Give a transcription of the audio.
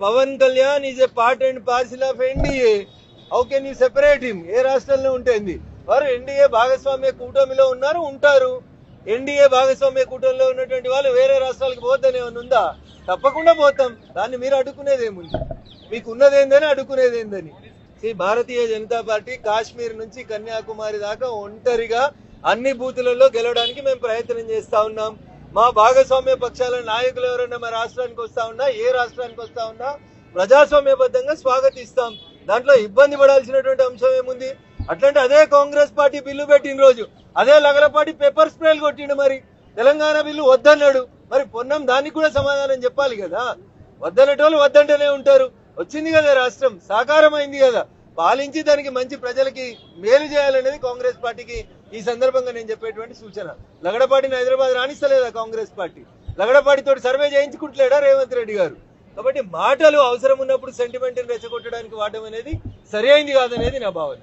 Pawan Kalyan is a part and parcel of NDA. How can you separate him? ఏ రాష్ట్రంలో ఉంటుంది వారు? ఎన్డీఏ భాగస్వామ్య కూటమిలో ఉన్నారు, ఉంటారు. ఎన్డీఏ భాగస్వామ్య కూటమిలో ఉన్నటువంటి వాళ్ళు వేరే రాష్ట్రాలకు పోతేనే ఉందా? తప్పకుండా పోతాం. దాన్ని మీరు అడ్డుకునేదేముంది? మీకు ఉన్నదేందని అడ్డుకునేదేందని? భారతీయ జనతా పార్టీ కాశ్మీర్ నుంచి కన్యాకుమారి దాకా ఒంటరిగా అన్ని బూతులలో గెలవడానికి మేము ప్రయత్నం చేస్తా ఉన్నాం. మా భాగస్వామ్య పక్షాల నాయకులు ఎవరైనా మా రాష్ట్రానికి వస్తా ఉన్నా, ఏ రాష్ట్రానికి వస్తా ఉన్నా ప్రజాస్వామ్యబద్ధంగా స్వాగతిస్తాం. దాంట్లో ఇబ్బంది పడాల్సినటువంటి అంశం ఏముంది? అట్లాంటి అదే కాంగ్రెస్ పార్టీ బిల్లు పెట్టిన రోజు అదే లగలపాటి పెప్పర్ స్ప్రేలు కొట్టిండు. మరి తెలంగాణ బిల్లు వద్దన్నాడు. మరి పొన్నం దానికి కూడా సమాధానం చెప్పాలి కదా. వద్దనేటోళ్ళు వద్దంటేనే ఉంటారు. వచ్చింది కదా రాష్ట్రం, సాకారం అయింది కదా, పాలించి దానికి మంచి ప్రజలకి మేలు చేయాలనేది కాంగ్రెస్ పార్టీకి ఈ సందర్భంగా నేను చెప్పేటువంటి సూచన. లగడపాటిని హైదరాబాద్ రాణిస్తలేదా కాంగ్రెస్ పార్టీ? లగడపాటితో సర్వే చేయించుకుంటలేడా రేవంత్ రెడ్డి గారు? కాబట్టి మాటలు అవసరం ఉన్నప్పుడు సెంటిమెంట్ని రెచ్చగొట్టడానికి వాడడం అనేది సరి అయింది కాదనేది నా భావన.